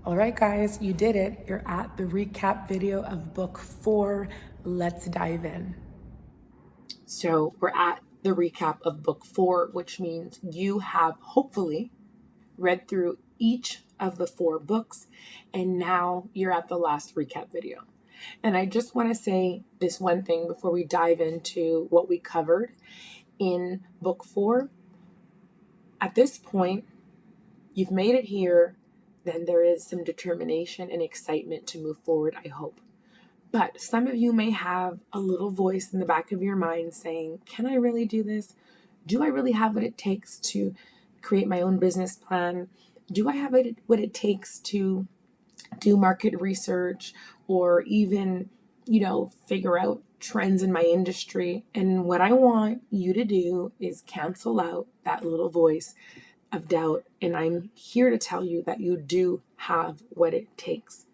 All right, guys, you did it. You're at the recap video of book 4. Let's dive in. So we're at the recap of book 4, which means you have hopefully read through each of the 4 books, and now you're at the last recap video. And I just want to say this one thing before we dive into what we covered in book 4. At this point, you've made it here, then there is some determination and excitement to move forward, I hope. But some of you may have a little voice in the back of your mind saying, can I really do this? Do I really have what it takes to create my own business plan? Do I have what it takes to do market research or even, figure out trends in my industry? And what I want you to do is cancel out that little voice of doubt. And I'm here to tell you that you do have what it takes.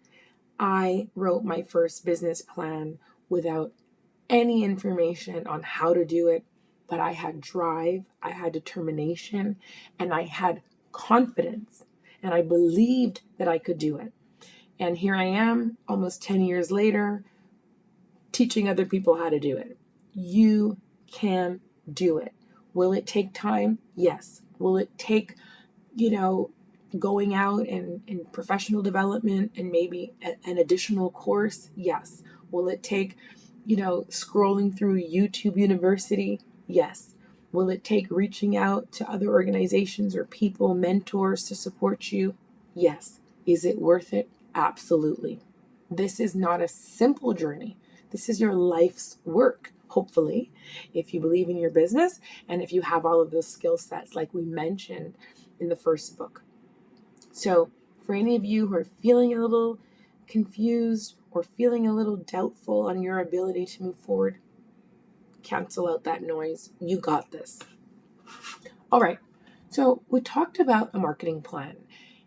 I wrote my first business plan without any information on how to do it, but I had drive, I had determination, and I had confidence, and I believed that I could do it. And here I am, almost 10 years later, teaching other people how to do it. You can do it. Will it take time? Yes. Will it take, going out and professional development and maybe an additional course? Yes. Will it take, scrolling through YouTube University? Yes. Will it take reaching out to other organizations or people, mentors to support you? Yes. Is it worth it? Absolutely. This is not a simple journey. This is your life's work, hopefully, if you believe in your business and if you have all of those skill sets like we mentioned in the first book. So for any of you who are feeling a little confused or feeling a little doubtful on your ability to move forward, cancel out that noise. You got this. All right. So we talked about a marketing plan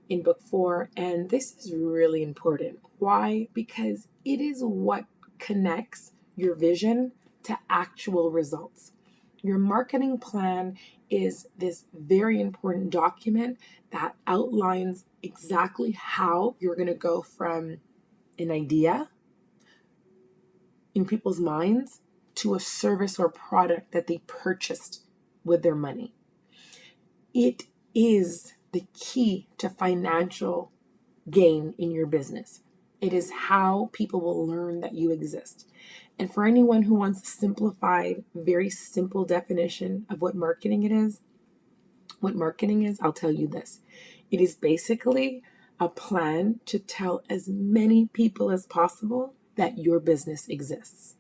in book 4, and this is really important. Why? Because it is what connects your vision to actual results. Your marketing plan is this very important document that outlines exactly how you're going to go from an idea in people's minds to a service or product that they purchased with their money. It is the key to financial gain in your business. It is how people will learn that you exist. And for anyone who wants a simplified, very simple definition of what marketing is, I'll tell you this. It is basically a plan to tell as many people as possible that your business exists.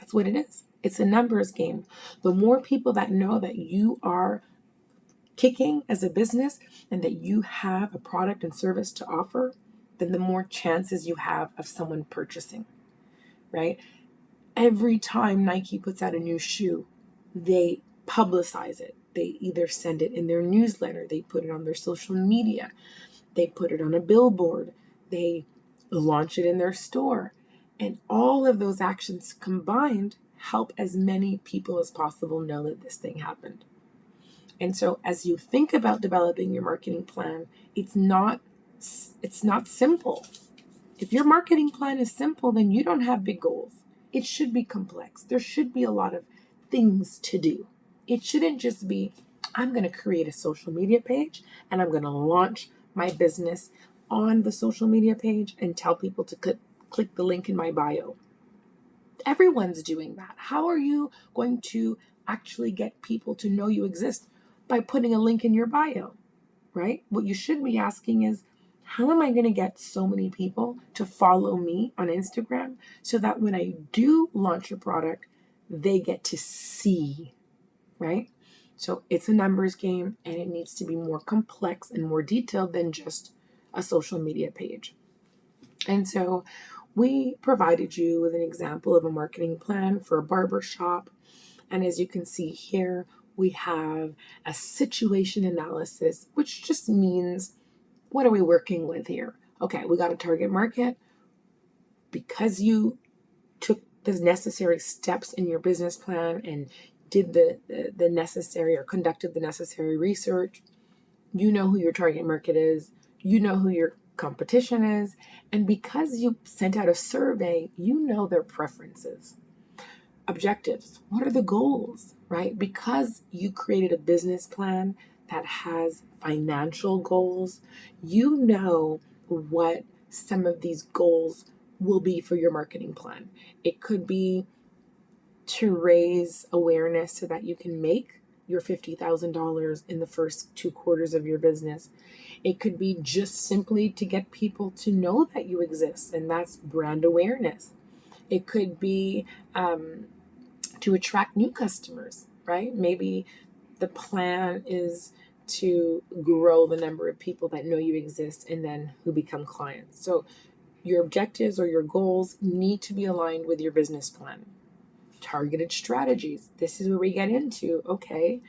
That's what it is. It's a numbers game. The more people that know that you are kicking as a business and that you have a product and service to offer, then the more chances you have of someone purchasing, right? Every time Nike puts out a new shoe, they publicize it. They either send it in their newsletter, they put it on their social media, they put it on a billboard, they launch it in their store. And all of those actions combined help as many people as possible know that this thing happened. And so as you think about developing your marketing plan, it's not simple. If your marketing plan is simple, then you don't have big goals. It should be complex. There should be a lot of things to do. It shouldn't just be, I'm going to create a social media page and I'm going to launch my business on the social media page and tell people to click the link in my bio. Everyone's doing that. How are you going to actually get people to know you exist? By putting a link in your bio, right? What you should be asking is, how am I going to get so many people to follow me on Instagram so that when I do launch a product, they get to see, right? So it's a numbers game and it needs to be more complex and more detailed than just a social media page. And so we provided you with an example of a marketing plan for a barbershop. And as you can see here, we have a situation analysis, which just means, what are we working with here? Okay, we got a target market. Because you took the necessary steps in your business plan and did the necessary or conducted the necessary research, you know who your target market is. You know who your competition is, and because you sent out a survey, you know their preferences. Objectives. What are the goals, right? Because you created a business plan that has financial goals, you know what some of these goals will be for your marketing plan. It could be to raise awareness so that you can make your $50,000 in the first 2 quarters of your business. It could be just simply to get people to know that you exist, and that's brand awareness. It could be to attract new customers, right? Maybe the plan is to grow the number of people that know you exist and then who become clients. So your objectives or your goals need to be aligned with your business plan. Targeted strategies. This is where we get into, okay,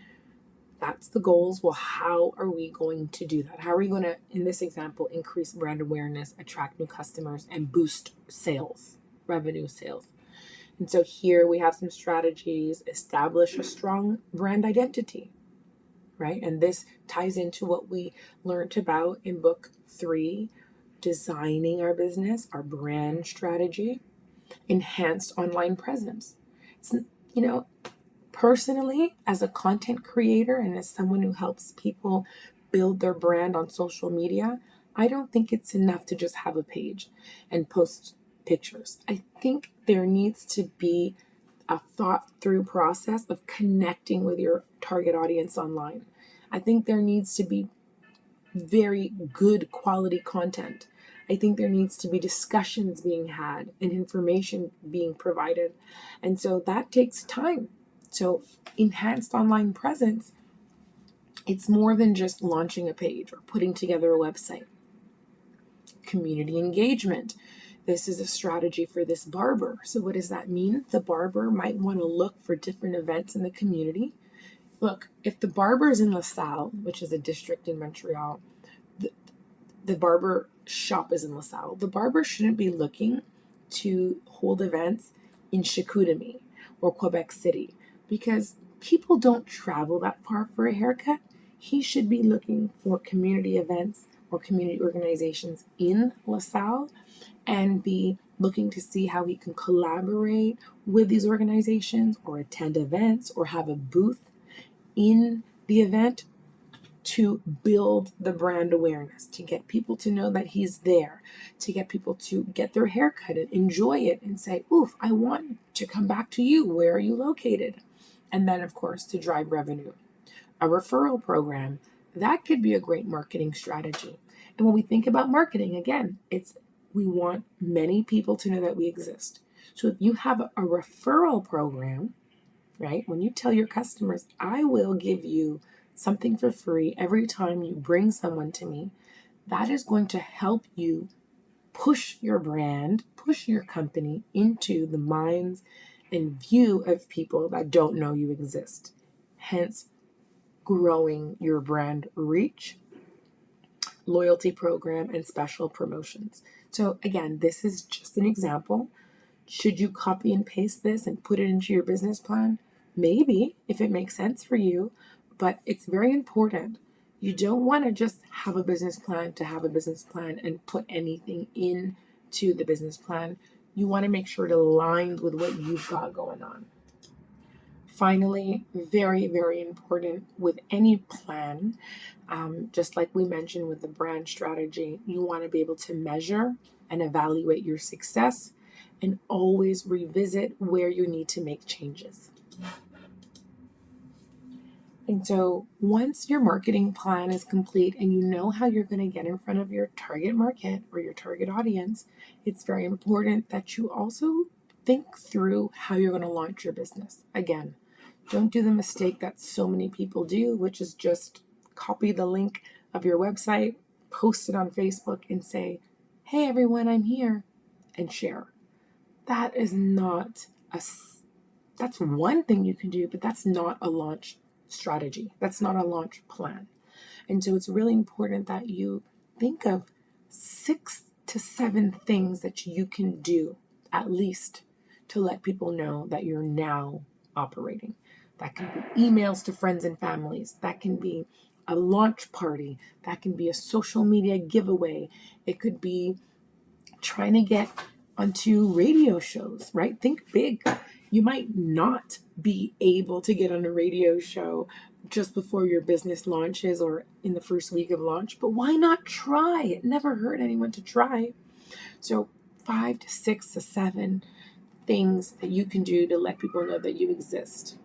that's the goals. Well, how are we going to do that? How are we going to, in this example, increase brand awareness, attract new customers, and boost sales, revenue sales? And so here we have some strategies. Establish a strong brand identity, right? And this ties into what we learned about in book 3, designing our business, our brand strategy, enhanced online presence. It's, personally, as a content creator and as someone who helps people build their brand on social media, I don't think it's enough to just have a page and post pictures. I think there needs to be a thought through process of connecting with your target audience online. I think there needs to be very good quality content. I think there needs to be discussions being had and information being provided. And so that takes time. So enhanced online presence, it's more than just launching a page or putting together a website. Community engagement. This is a strategy for this barber. So what does that mean? The barber might want to look for different events in the community. Look, if the barber is in LaSalle, which is a district in Montreal, the barber shop is in LaSalle. The barber shouldn't be looking to hold events in Chicoutimi or Quebec City because people don't travel that far for a haircut. He should be looking for community events or community organizations in LaSalle and be looking to see how he can collaborate with these organizations or attend events or have a booth in the event to build the brand awareness, to get people to know that he's there, to get people to get their hair cut and enjoy it and say, oof, I want to come back to you. Where are you located? And then, of course, to drive revenue. A referral program, that could be a great marketing strategy. And when we think about marketing, again, we want many people to know that we exist. So if you have a referral program, right, when you tell your customers, I will give you something for free every time you bring someone to me, that is going to help you push your brand, push your company into the minds and view of people that don't know you exist. Hence, growing your brand reach, loyalty program, and special promotions. So again, this is just an example. Should you copy and paste this and put it into your business plan? Maybe, if it makes sense for you, but it's very important. You don't want to just have a business plan to have a business plan and put anything into the business plan. You want to make sure it aligns with what you've got going on. Finally, very, very important with any plan, just like we mentioned with the brand strategy, you want to be able to measure and evaluate your success and always revisit where you need to make changes. And so once your marketing plan is complete and you know how you're going to get in front of your target market or your target audience, it's very important that you also think through how you're going to launch your business. Again, don't do the mistake that so many people do, which is just copy the link of your website, post it on Facebook and say, hey everyone, I'm here, and share. That is not that's one thing you can do, but that's not a launch strategy. That's not a launch plan. And so it's really important that you think of 6 to 7 things that you can do at least to let people know that you're now operating. That can be emails to friends and families. That can be a launch party. That can be a social media giveaway. It could be trying to get onto radio shows, right? Think big. You might not be able to get on a radio show just before your business launches or in the first week of launch, but why not try? It never hurt anyone to try. So 5 to 6 to 7 things that you can do to let people know that you exist.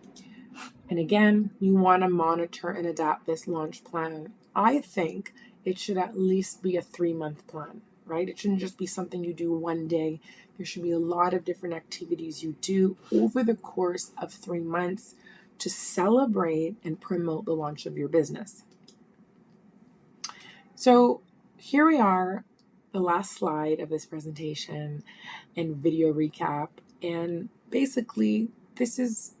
And again, you want to monitor and adapt this launch plan. I think it should at least be a 3-month plan, right? It shouldn't just be something you do one day. There should be a lot of different activities you do over the course of 3 months to celebrate and promote the launch of your business. So here we are, the last slide of this presentation and video recap. And basically, this is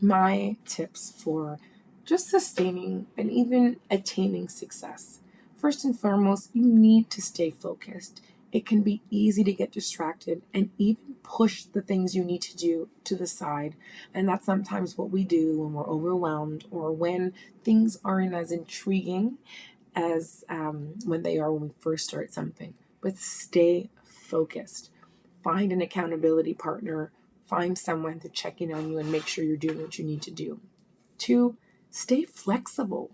my tips for just sustaining and even attaining success. First and foremost, you need to stay focused. It can be easy to get distracted and even push the things you need to do to the side. And that's sometimes what we do when we're overwhelmed or when things aren't as intriguing as when they are when we first start something. But stay focused. Find an accountability partner. Find someone to check in on you and make sure you're doing what you need to do. 2, stay flexible.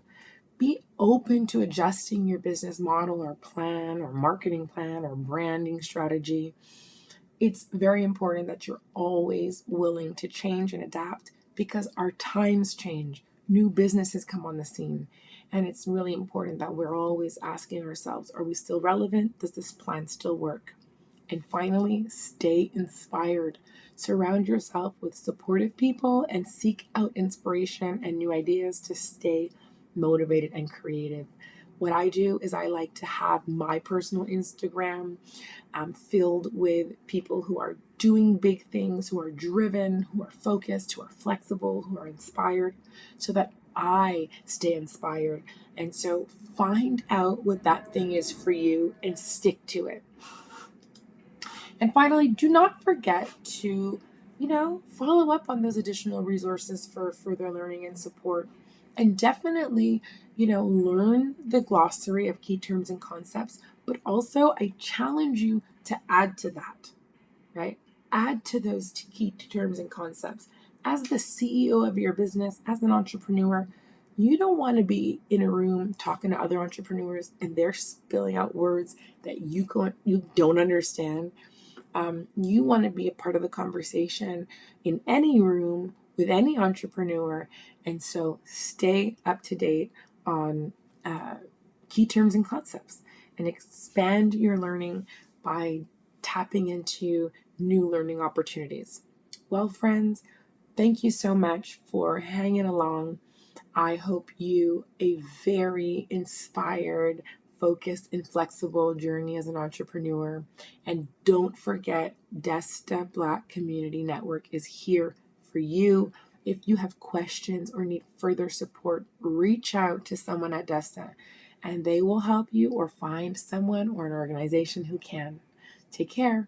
Be open to adjusting your business model or plan or marketing plan or branding strategy. It's very important that you're always willing to change and adapt because our times change. New businesses come on the scene. And it's really important that we're always asking ourselves, are we still relevant? Does this plan still work? And finally, stay inspired. Surround yourself with supportive people and seek out inspiration and new ideas to stay motivated and creative. What I do is I like to have my personal Instagram filled with people who are doing big things, who are driven, who are focused, who are flexible, who are inspired, so that I stay inspired. And so find out what that thing is for you and stick to it. And finally, do not forget to, follow up on those additional resources for further learning and support. And definitely, learn the glossary of key terms and concepts, but also I challenge you to add to that, right? Add to those key terms and concepts. As the CEO of your business, as an entrepreneur, you don't want to be in a room talking to other entrepreneurs and they're spilling out words that you don't understand. You want to be a part of the conversation in any room with any entrepreneur. And so stay up to date on key terms and concepts and expand your learning by tapping into new learning opportunities. Well, friends, thank you so much for hanging along. I hope you a very inspired, focused, and flexible journey as an entrepreneur. And don't forget, Desta Black Community Network is here for you. If you have questions or need further support, reach out to someone at Desta and they will help you or find someone or an organization who can. Take care.